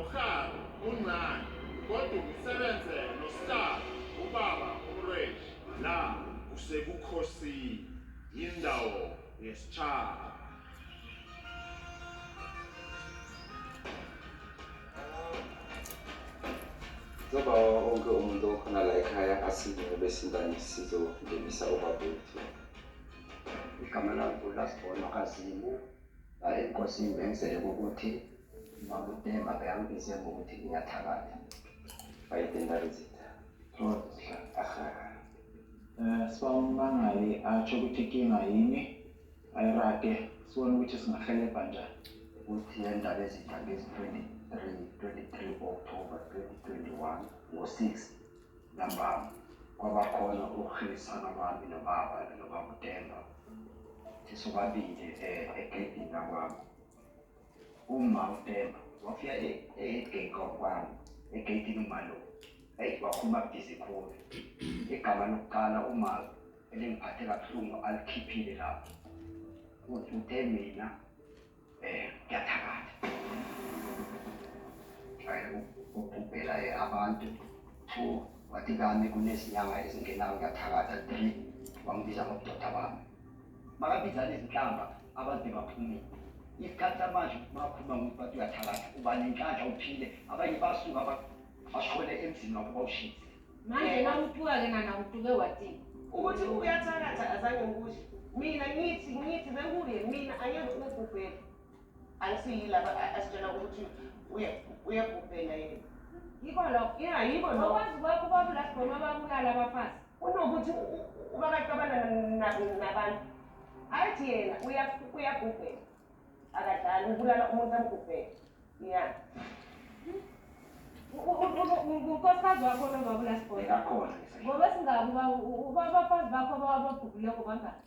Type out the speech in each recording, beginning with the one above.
Ukhalo uncane kodwa umsebenze noSihlalo ubaba uMreshi la usebukhosini indawo yesitshaba. Ngoba wonke umuntu okhona la ekhaya asize besindane sizongenisa ubabethu. Igama lami ulasibona kaZimu la enkosini bengizele ukuthi makutemba beyangibize ngokuthi ngiyathakatha. Bayithe Ndabezitha. Sibamangale atsho ukuthi inkinga yini ayirade sibone ukuthi singahelebha njani. Uthi Ndabezitha ngezi-23 October 2021 ngo-6 ntambama kwabakhona ukuhilisana kwami nobaba Temba sobabili egedini lakwami. Uma uTemba wafika egedi kwami egedini umalo wakhuluma budisi khulu. Igama lokuqala uma elingiphathe kabuhlungu alikhiphile lapho uthi uthe mina ngiyathakatha ukubhela abantu 2 wathi kami kunezinyanga ezingenayo ngiyathakatha 3 wangibiza ngobudoda bami. Makabiza lezinhlamba abantu baphumile. Isikhathi samanje bakhuluma ngokuthi bathi uyathakatha uba nenhlanhla uphile abanye basuka bashole emzini wabo bawushise. Manje nawuthuka-ke nanawutuke wathini ukuthi uyathakatha azange ngikusho mina ngithi bekuye mina angeke ukubhubhela angisiyilaba asitshela ukuthi uyabhubhela yena yiko lokho yiko lokho okwazi kwakho babula sibona babulala abafazi unokuthi ubakaqabana nabantu athi yena uyabhubhela akadlali ubulala umuntu amgubhela ya unkosikazi wakho nobabula sibona Yakhona ngoba singakuba abafazi bakho ababhubhileko bangani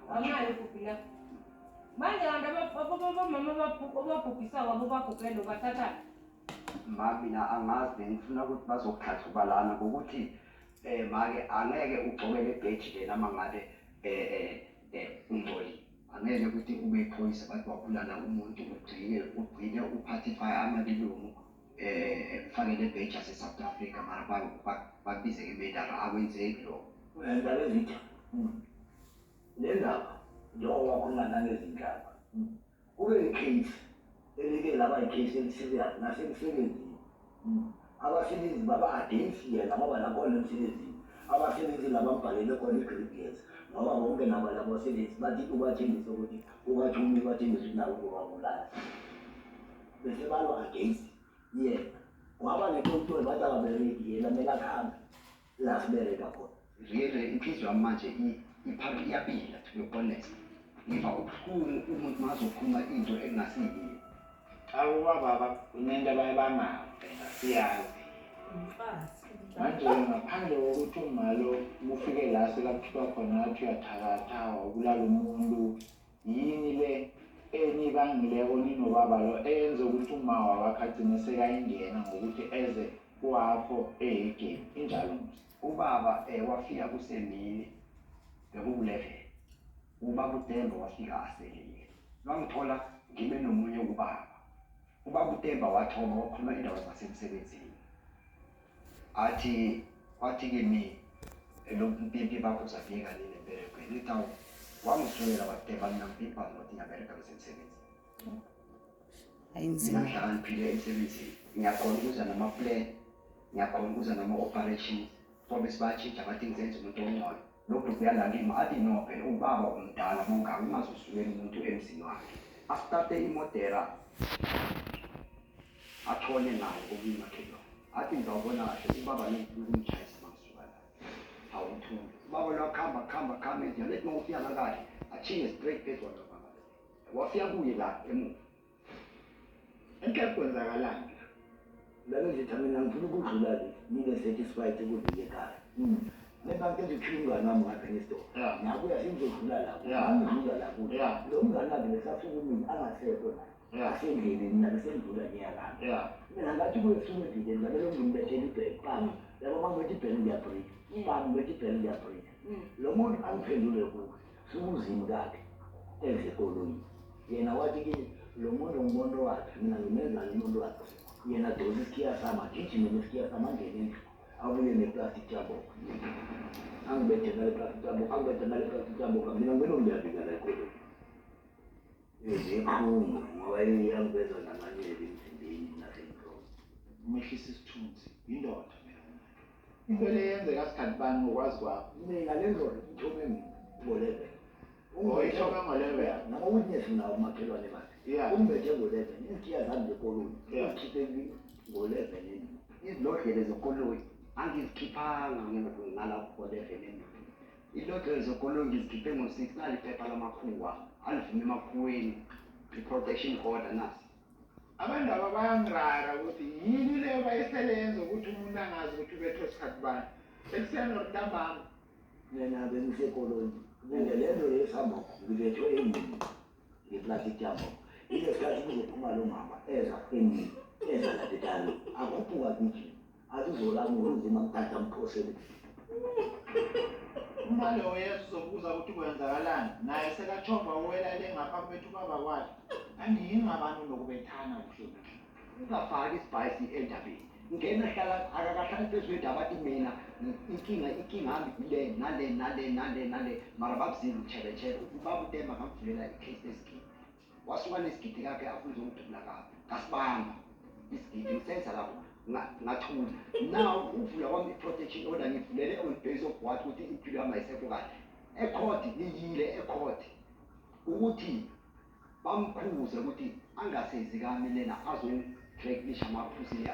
awunayo ubhubhileko manje kanti abamama ababhubhisako abobabhubhele ubathatha mina angazi ngifuna ukuthi bazokhathubalana ngokuthi make angeke ugcobele ibheji lena mangabe ungcolile. Angeke ukuthi ube iphoyisa bathi wabulala umuntu ugcine uphathifaya amalilungu fakele ibheji yase-South Africa mara bakubize ngemedala akwenzeki lokho. Ndabezitha le ndaba njengoba wakhuluma nangezinhlaba kube i-case elike laba i-case elisirious nasemsebenzini. Abasebenzi baba-against yena ngoba nakhona emsebenzini abasebenzi labambhalele khona i-grievance ngoba bonke nabo labo basebenzi bathi ubathembise ukuthi ubathumi bathembise ukuthi nawe ubabulala bese balwa against yena waba nekontrol bathi akabereki yena kumele akuhambe la sibereka khona. Really inhliziyo yami manje iyabila to be honest. Ngiva ubuhlungu umuntu mazokhuluma into engasiyiyo. Akuba baba kunento abayibangayo phela siyazi. Manje ngaphandle kokuthi umalo ufike la sekakhipha khona athi uyathakatha wabulala umuntu yini le enibangileko ninobaba lo enze ukuthi uma wakagcine sekayingena ngokuthi eze kwakho egame injalo Ubaba wafika kusemini bekuku-11 ubaba uTemba wafika aselile. Wangithola ngibe nomunye ubaba. Ubaba uTemba wathoma wakhuluma indaba zasemsebenzini. Wathi kimi lo mpimpi bakho uzafika nini emberegweni. Lithi awu wangisukela waTemba mina mpimpi wathi ngiyabereka emsebenzini. Ayinzima. Ngihlakaniphile emsebenzini. Ngiyakhona ukuza nama-plan, ngiyakhona ukuza nama-operations. Ngoba sibatshintsha bathi ngizenze umuntu ongcono. Lokhu kuyalangima athi no phela ubaba umdala mongaka ungazosukela umuntu emzini wakhe. Asithathe imodera athone nayo kokuyimakhelwa. Athi ngizawubona kahle ubaba nokumtshayisa mangisuka la. Awuthuli. Ubaba lo khamba nje lethi ngofika ngakahle achinge straight phezulu kwababa. Wafika kuye la emuva. enhle kwenzakalani Ndabezitha mina ngifuna ukudlula le ngibe satisfied ukudlula ekhaya. Nebantu ezikhulungana nami ngapha ngesitolo nakuya sizodlula lapho angidlula lapho lo mngane wami besafuna mina angasekho la asendleleni mina besendlula ngiyalala mina ngathi kuyesuka endleleni ngabele ngimbethela ibheki pam yabo mangibethi ibheki ngiyabreak pam ngibethi ibheki ngiyabreak lo muntu angiphendule kuyo sukuzini kakhe ezikolweni yena wathi kimi lo muntu ngumuntu wakhe mina ngimenza umuntu wakhe yena dosa isikhiya sama gijime nesikiya sama angene endlu abuye neplastic jabo angibethe ngale plastic jabo mina ngibona ngiyabika la ekholo ezikhulu ngoba iyangibeza namanyeli emzimbeni nasenhloko umehlisa isithunzi indoda into le yenzeka sikhathi bani ngokwazi kwakho mina le ndoda ngithome ngoleve oyithome ngoleve nama-witness nawo umakhelwane bakhe umbethe ngoleve izikiya zami zekoloni ukhiphe ngoleve izilodlele zekoloni angizikhiphanga ngalapho ngoleve ilodlele zekoloni ngizikhiphe ngo-6 naliphepha lamakhuwa alivuma emakhuweni i-protection order nasi abantu aba bayangirara ukuthi yini leyo bayiselenza ukuthi umuntu angazi ukuthi ubethwe sikhathi bani ekuseni or ntambama mina bengisekoloni bende le nto lesihamba ngibethwe emini ngeplastic jabo ile sikhathi kuzophuma lo mama eza emini eza ladetalo akhuphuka kithi azizolami uzima mthatha mphosele uma lo yesu uzobuza ukuthi kwenzakalani naye sekathomba uwela le ngapha kwethu baba kwakhe andiyini abantu nokubethana kuhle ungafaki isibhayisi endabeni ngena hlala akakahlali phezu kwendaba athi mina inkinga yami nale mara babuzile utshebetshebe babutemba ngamvulela i-case esigidi wasuka nesigidi kakhe afuna uzongidubula kabi ngasibamba isigidi ngisenza lapho ngathula now uvula kwami i-protection order ngivulele on base of what ukuthi impilo yami ayisekho kahle ekhodi liyile ekhodi ukuthi bamkhuze ukuthi angasezi kami lena azongidreklisha amaphuzile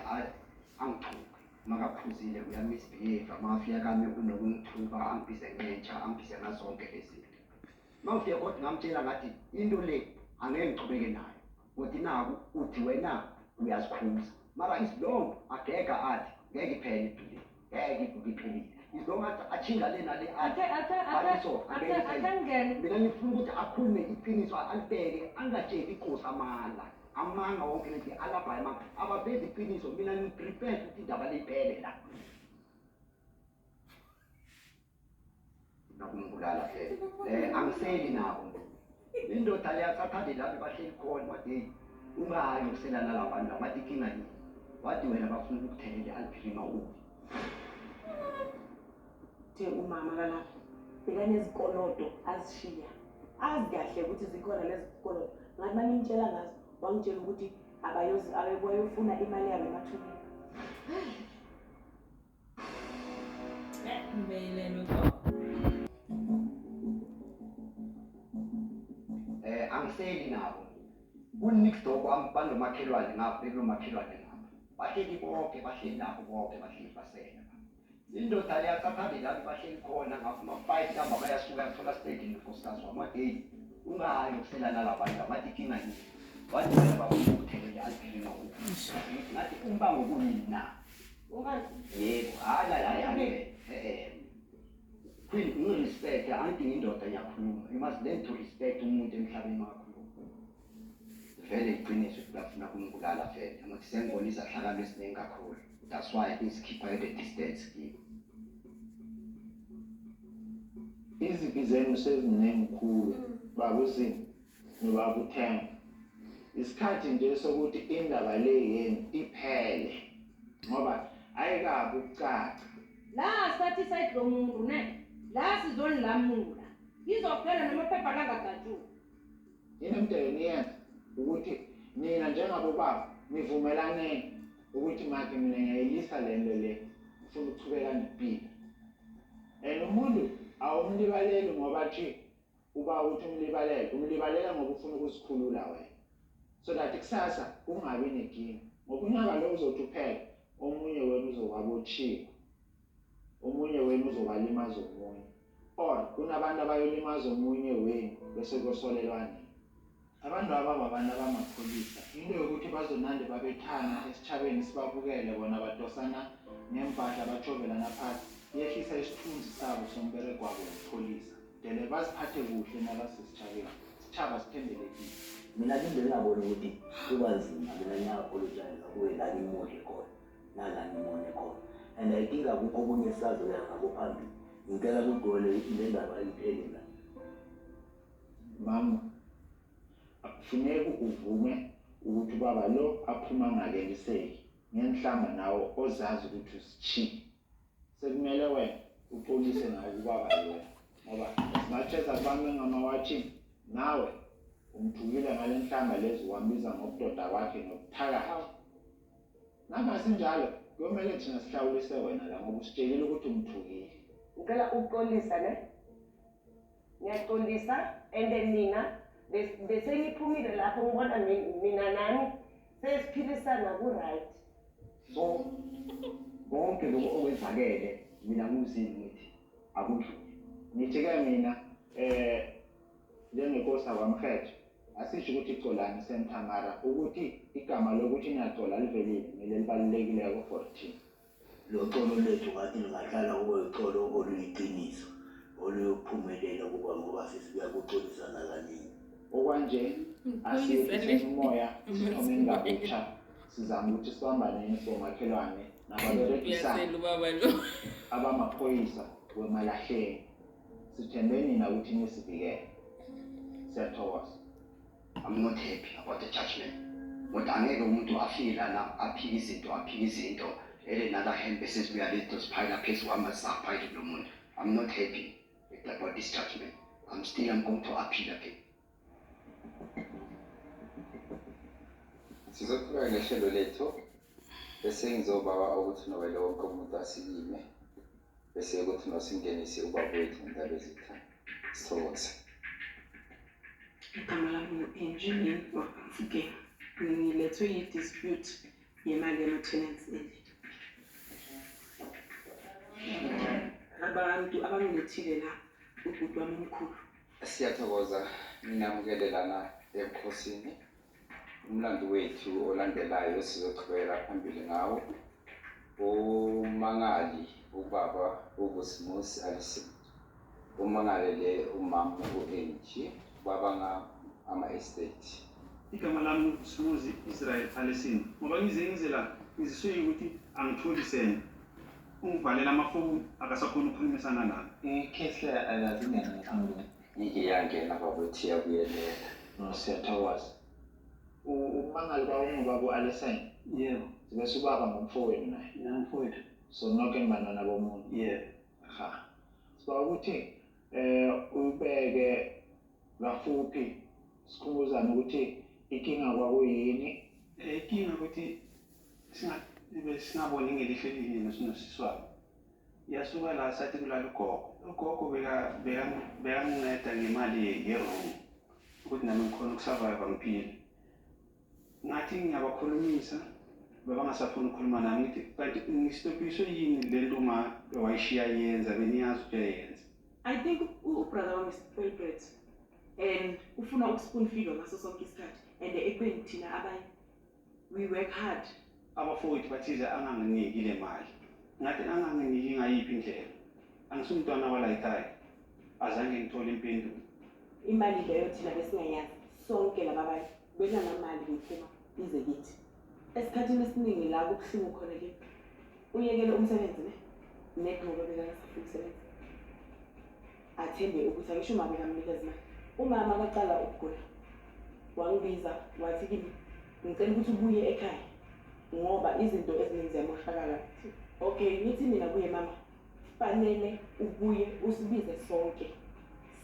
angithuke makaphuzile uyamisbehave amafika kami unokungithuka angibhize ngentsha angibhize ngazonke lezinto mawufika kodwa ngamtshela ngathi into le angeke ngichubeke nayo ukuthi naku uthi wena uyazikhuza mara isilongo ageka athi ngeke iphele impilo ngeke iphelile isilongo athi achinga lena le mina ngifuna ukuthi akhulume iqiniso alibheke angatsheli inkosi amanga wonke lethi alabhayi manga abavezi iqiniso mina ngiprepare ukuthi indaba liphele la nakungibulala phela angiseli nabo indoda leyasathande lami bahleli khona wathi ungayi ukuselana labantu wathi inkinga yini wathi wena bafuna ukuthelela aliphilima ubi the umama kalapha bekanezikolodo azishiya azi kahle ukuthi zikhona lezi zikolodo ngathi mangimtshela ngazo wangitshela ukuthi abayofuna imali yabo emathuneni angiseli nabo kunext door kwami banomakhelwane ngapha bekunomakhelwane ngapha bahleli bonke bahleli nabo bonke bahleli basena indoda leyasathande lami bahleli khona ngapha ama-5 kamba bayasuka yathola stedini nkosikazi wami wathi ungayi ukuselana labantu abathi inkinga yini wathi wena bafuna ukuthelela aliphilima ngathi umbango kuyini na yebo hayi Queen, ngirespect angidingi indoda ngiyakhuluma you must learn to respect umuntu emhlabeni wakho vele iqiniso bafuna ukungibulala vele ngokuthi sengibonisa hlakalo esiningi kakhulu that's why isikhipha at a distance kimi iziphi zenu seziningi khulu babuzini nobabuthenga isikhathi nje sokuthi indaba le yenu iphele ngoba ayikabi ukucaca la sathi side lo muntu ne la sizonilamula izophela namaphepha langadatshula yini emdeni yenza ukuthi nina njengabo baba nivumelaneni ukuthi manje mina ngiyayilisa le nto le ufuna ukuchubeka nempilo umuntu awumlibaleli ngoba nje uba uthi umlibalela ngoba ufuna ukuzikhulula wena so that kusasa kungabi nenkinga ngoba unyaka lo uzothi uphela omunye wena uzowabotshiwa omunye wena uzobalimaza omunye or kunabantu abayolimaza omunye wenu bese kosolelwane abantu abantu abamapholisa into yokuthi bazonande babethana esitshabeni sibabukele bona badosana ngempahla batshovelana phansi yehlisa isithunzi sabo sombereko wabo wokupholisa dele baziphathe kuhle nabasesitshabeni isitshaba sithembelekile mina into engabona ukuthi kuba nzima mina ngiya-apologize kuwe la ngimudle khona nala ngimone khona and I think akukho okunye sisazoya ngabo phambili ngicela kugole le ndaba iphele la mama akufuneki uvume ukuthi ubaba lo aphuma ngakeliseki ngenhlamba nawo ozazi ukuthi usichi sekumele wena uxolise nawo ubaba lo ngoba singathetha abantu ngamawathi nawe umthukile ngalenhlamba lezi wambiza ngobudoda wakhe nobuthakathi nangasinjalo kuyomele thina sihlawulise wena la ngoba usitshelile ukuthi umthukile. Ngicela ukuxolisa ne? Ngiyaxolisa and then mina bese ngiphumile lapho ngibona mina nami sesiphilisana ku-right. So konke lokho okwenzakele mina ngumzini ngithi akudluli. Ngithi-ke mina njengenkosi akwamkhethe asisho ukuthi icolani sentamara ukuthi igama lokuthi niyacola livelile kumele libalulekileko for thina. Lo xolo lethu ngathi lingahlala kube icolo oluyiqiniso oluyophumelela kuba ngoba sesibuya kuxolisana kaningi. Okwanje asiyethise umoya sithome ngabutsha sizama ukuthi sibambane nesomakhelwane nababerekisana abamaphoyisa weMalahleni sithembe nina ukuthi nisivikele. Siyathokoza. I'm not happy about the judgment. Kodwa angeke umuntu afike lana aphike izinto nala hand sesibuya lethu siphayela phezu kwamasapha lo muntu. I'm not happy about this judgment. I'm going to appeal again. Sizoqhubeka ngehlelo lethu bese ngizobawa ukuthi nowele wonke umuntu asilime bese ukuthi nosingenise ubaba wethu Ndabezitha. Sithokoze. Igama lami engineer wakafike ngilethwe yi-dispute yemali yama-tenants endlini. Abantu abangilethile la ubhuti wami omkhulu. Siyathokoza ninamukelelana ebukhosini. Umlando wethu olandelayo sizoqhubeka phambili ngawo. Umangali ubaba uVusimusi alisi. Umangalele umama uNG baba ama-estate. Igama lami Smuzi Israel Alesini. Ngoba ngize la ngiziswe ukuthi angitholi sena. Ungivalela amafoni akasakhona ukukhulumisana nami. Icase le akazingene phambili. Ngike yangena babuthi yabuyelela. Siyathokoza. Umangali kwawungubaba Alesini. Yebo. Sibe subaba ngomfowenu naye. Namfowethu. So nonke nibantwana bomuntu. Yebo. Ha. Siba ukuthi ubeke lafuphi sikhumbuzana ukuthi ikinga kwakuyini. Ikinga ukuthi singaboni ngelihle linye nosinosiswabo. Yasuka la sathi kulala ugogo. Ugogo bekanginceda ngemali ye-room ukuthi nami ngikhona ukusurvive ngiphile. Ngathi ngiyabakhulumisa bebangasafuni ukukhuluma nami ngithi kanti ngistopiswe yini le nto wayishiya yenza beniyazi ukuthi uyayenza. I think ubrother wami is-favorite and ufuna ukuspoon feedwa ngaso sonke isikhathi and ekubeni thina abanye we work hard. Abafowethu bathize anganginiki le mali. Ngathi anganginiki ngayiphi indlela. Angisumntwana wala ekhaya. Azange ngithole impendulo. Imali leyo thina besingayazi sonke laba bantu benanamali bephuma ize kithi. Esikhathini esiningi la kubuhlungu khona ke uyekele umsebenzi ne ngoba bekangasafuni umsebenzi. Athembe ukuthi akisho uma bekamnikeza imali. Umama akaqala ukugula wangibiza wathi kimi ngicela ukuthi ubuye ekhaya ngoba izinto eziningi ziyamoshakala. Okay, ngithi mina kuye mama fanele ubuye usibize sonke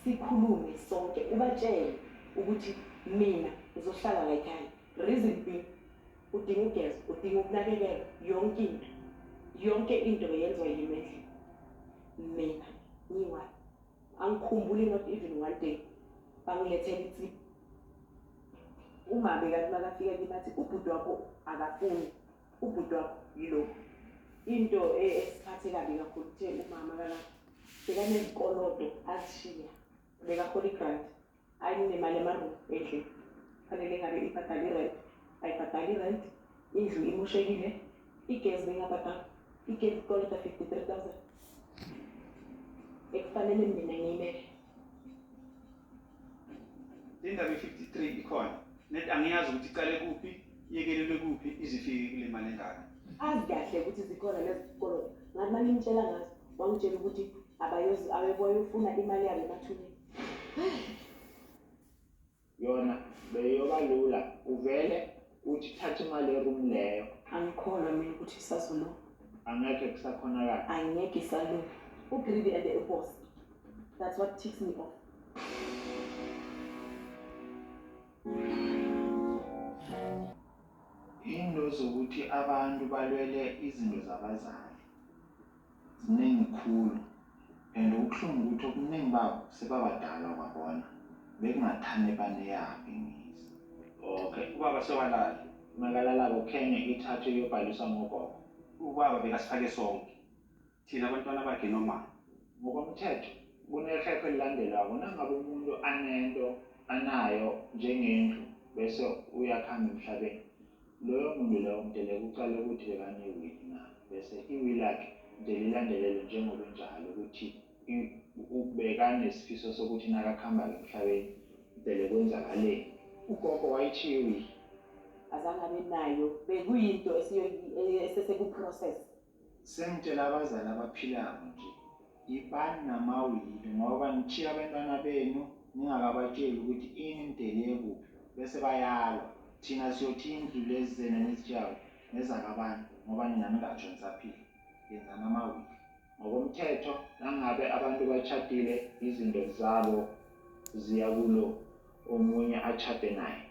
sikhulume sonke ubatshele ukuthi mina ngizohlala la ekhaya. Reason being udinga ugeza, udinga ukunakekela yonke into beyenziwa yimi endlini. Mina ngiwa angikhumbuli not even one day bangilethela itsip. Uma bekathi makafika kimi bathi ubhuti wakho akafuni, ubhuti wakho yilokho. Into esiphathe kabi kakhulu kuthe umama kana bekanezikolodo azishiya bekahola igrant ayinemali emaru endlini fanele ngabe ibhadala irent ayibhadala irent indlu imoshekile igesi bengabhadala igesi kolota 53,000 ekufanele mina ngiyimele. Indaba ye-53 ikhona. Net angiyazi ukuthi iqale kuphi yekelelwe kuphi izifike kule mali engaka. Azi kahle ukuthi zikhona lezi zikolodo. Ngathi manje ngitshela ngazo wangitshela ukuthi abeboyofuna imali yabo emathuneni. Yona beyoba lula uvele ukuthi thatha imali eroom leyo angikholwa mina ukuthi isazono angeke kusakhonakala. angeke isalunga ugreedy and the boss. That's what ticks me off. Into zokuthi abantu balwele izinto zabazali ziningi khulu and ukuhlungu ukuthi okuningi babo sebabadala kwabona bekungathane baneyaphi ngisi. Okay, ubaba sewalala. Makalala Kenya ithathe iyobhaliswa ngogogo. Ubaba bekasifake sonke. Thina abantwana bakhe noma Ngokomthetho kunekhephe elilandelayo nangabe umuntu anento anayo njengendlu bese uyakhamba emhlabeni. Loyo muntu leyo mdele kuqala ukuthi bekanewili na bese iwili yakhe mdele ilandelele njengoba njalo ukuthi ubekanesisifiso sokuthi nakakhamba emhlabeni mdele kwenzakaleni. Ugogo wayichiwi azange abe nayo bekuyinto esesekuprocess. Semtshela abazali abaphilayo nje ibani namawili ngoba nichiya abantwana benu ningakabatsheli ukuthi ini imdele kuphi bese bayalwa. Thina siyothi indlu lezi zena nesitshawo nezakabani ngoba nina ningatsho nisaphila yenzana amawili. Ngokomthetho nangabe abantu bachadile izinto zabo ziya kulo omunye achade naye.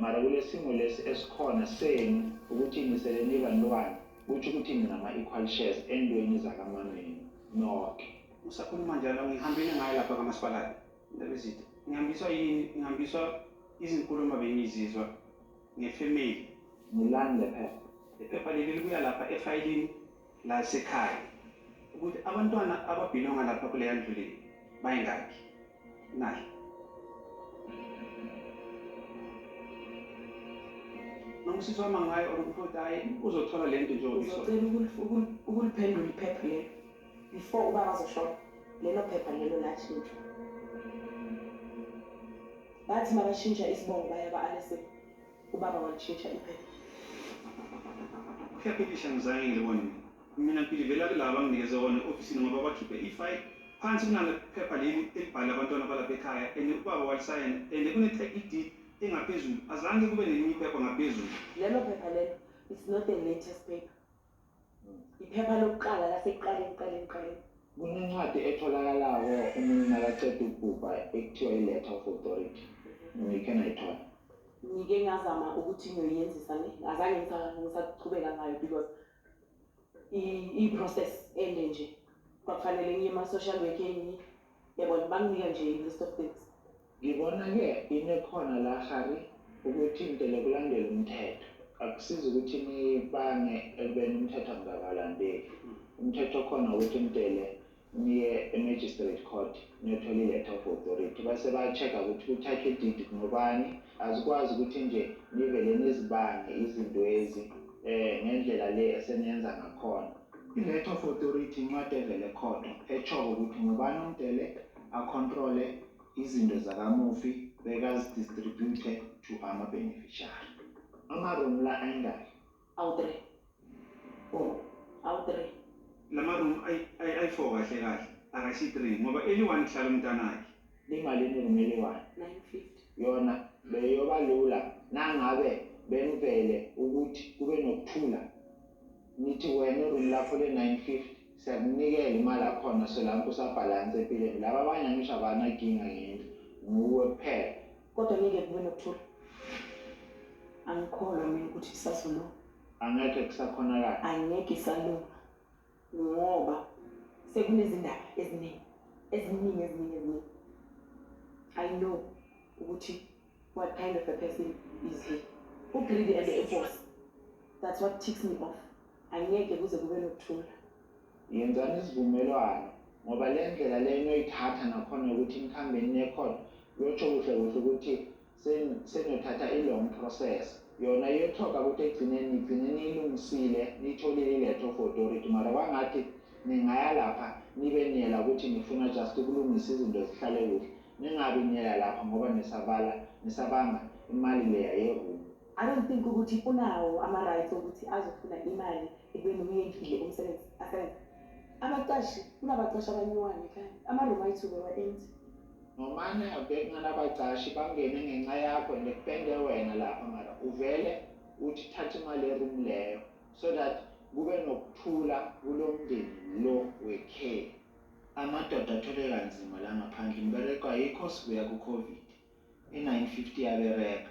Mara kulesimo lesi esikhona senu ukuthi niseleni bantwana ukuthi nina ama-equal shares endweni zakamameni nonke. usakhuluma njalo ngihambile ngayo lapha kamasipalati. Ndabezitha. Ngihambiswa yini? Ngihambiswa izinkulumo bengizizwa ngefamily. Ngilani lephepha? Iphepha leli libuya lapha efayilini lasekhaya ukuthi abantwana ababhilonga lapha kuleya ndlu le bayingaki. Nayi. Nomsizwa mangayo ukuthi hayi uzothola lento njengoba Uzocela ukuliphendula iphepha lelo before ubaba azoshoda lelo phepha lelo lashintsha. Bathi mabashintsha isibongo bayaba alese ubaba walishintsha iphepha. Kuyaphilisha ngizange ngibone. Mina ngilivela kulaba nginikeze wona ofisini ngoba bakhiphe i-file phansi kunale phepha leli elibhala abantwana balapha ekhaya and ubaba walisayina and kune-tag deed engaphezulu azange kube nelinye iphepha ngaphezulu. Lelo phepha lelo it's not the latest paper. Iphepha lokuqala lasekuqaleni. Kunencwadi etholakalayo umuntu nakaceda ukubhubha ekuthiwa i-letter of authority. Ngike nayithola. Ngike ngazama ukuthi ngiyoyenzisa azange ngisaqhubeka ngayo because i-process ende nje kwakufanele ngiye ema-social workeni yabona banginika nje i-list of things. Ngibona-ke inekhona la Hari ukuthi intele kulandela umthetho. Akusizi ukuthi nibange ekubeni umthetho angakalandeli. Umthetho khona ukuthi intele niye e-magistrate court niyothola i-letter of authority base ba-check-a ukuthi ku-title deed ngubani. Azikwazi ukuthi nje nivele nizibange izinto ezi ngendlela le eseniyenza ngakhona. I-letter of authority incwadi evele khona echoko ukuthi ngubani umdele acontrole izinto zakamufi bekazidistribute to ama-beneficiary. Ama-room la ayingaki? Awu-3. Awu-3. Lama room ay-4 kahle kahle akasi-3 ngoba eli-1 kuhlala umntanakhe. Limalini room eli-1? 950. Yona beyoba lula nangabe benivele ukuthi kube nokuthula nithi wena room lapho le-950 siyakunikela imali akhona so lapho usabhalanse empilweni. Laba abanye angisho abanankinga ngendlu nguwe kuphela. Kodwa ngeke kube nokuthula. Angikholwa mina ukuthi isazono angeke kusakhonakala. angeke isalunga ngoba sekunezindaba eziningi. I know ukuthi what kind of a person is he. Ugreedy and the boss. That's what ticks me off. Angeke kuze kube nokuthula. Yenzani isivumelwano ngoba le ndlela le noyithatha nakhona ukuthi nikhambeni nekhona yotsho kuhle ukuthi senothatha i-long process. Yona yethoka ukuthi egcineni niyilungisile niyitholile i-letter of authority mara kwangathi ningaya lapha nibe niyela ukuthi nifuna just ukulungisa izinto zihlale kuhle. Ningabi niyela lapha ngoba nisabanga imali leya yeroom. I don't think ukuthi unawo ama-rights ukuthi azofuna imali ekubeni uyendlile umsebenzi asebenza. Abaqashi kunabaqashi abanyiwane ekhaya ama-room ayithuke wa-empty. nomane abekunganabacashi bangene ngenxa yakho and kupende wena lapha mara uvele uthi thatha imali yeroom leyo so that kube nokuthula kulo mndeni lo wekhe. Amadoda athole kanzima la ngaphandle imbereko ayikho sibuya ku-COVID i-950 yabereka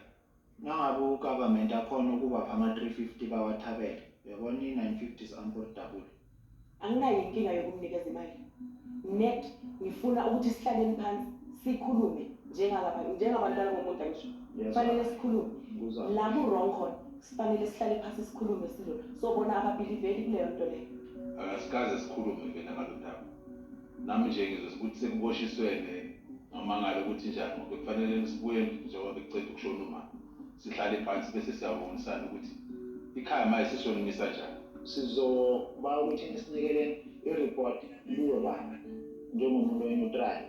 nangabe ugovernment akhona ukubapha ama-350 bawathabele uyabona i-950 is unaffordable. Anginayo inkinga yokumnikeza imali net ngifuna ukuthi sihlaleni phansi sikhulume njengabantwana bomuntu angisho kufanele sikhulume la ku-wrong khona sifanele sihlale phansi sikhulume sobona ababiliveli kuleyo nto leyo. Akasikaze sikhulume vena ngalo ndaba nami nje ngizwe ukuthi sekuboshiswene noma ngalo ukuthi njani ngoba kufanele sibuye njengoba bekuceda ukushona umama sihlale phansi bese siyabonisana ukuthi ikhaya manje sishonisa njani. Sizoba ukuthi nisinikeleni i-report kuwe baba njengomuntu oneutral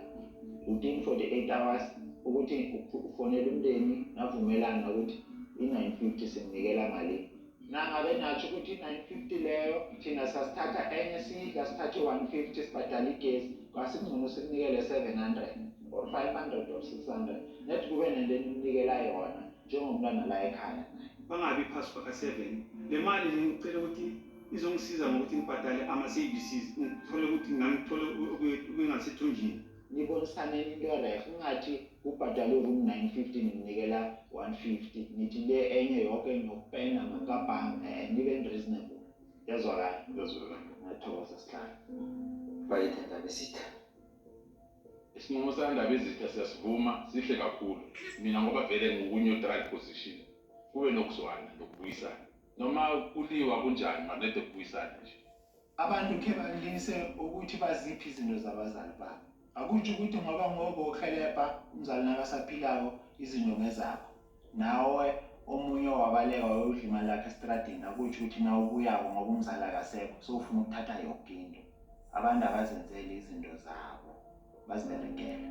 within 48 hours ukuthi ufonele umndeni navumelana ukuthi i-950 simnikela malini. Nangabe natsho ukuthi i-950 leyo thina sasithatha enye sidla sithathe 150 sibhadala igesi kwasikungcono sikunikele 700 or 500 or 600 net kube nento eninikela yona njengomntwana la ekhaya. Bangabi phasi kwaka-7 le mali ngicela ukuthi izongisiza ngokuthi ngibhadale ama-services ngithole ukuthi ngangithole ukungasethunjini. Nibonisaneni into rehe ungathi ubhadala iroom 950 nimnikela 150 nithi le enye yonke nokupenda ngakabhange nibe reasonable. Yazwakala ngiyathokoza sihlala bayithe Ndabezitha. Isinqumo saNdabezitha siyasivuma sihle kakhulu mina ngoba vele ngiku-neutral position kube nokuzwana nokubuyisana noma kuliwa kunjani manede kubuyisana nje. Abantu khe balise ukuthi baziphi izinto zabazali babo akutsho ukuthi ngoba ngokuhelebha umzali nakasaphilayo izinto ngezakho nawe omunye wabaleka wayodla imali yakhe estradini akutsho ukuthi nawe ubuyako ngoba umzali akasekho so ufuna ukuthatha yonke into. Abantu abazenzele izinto zabo baziberekele.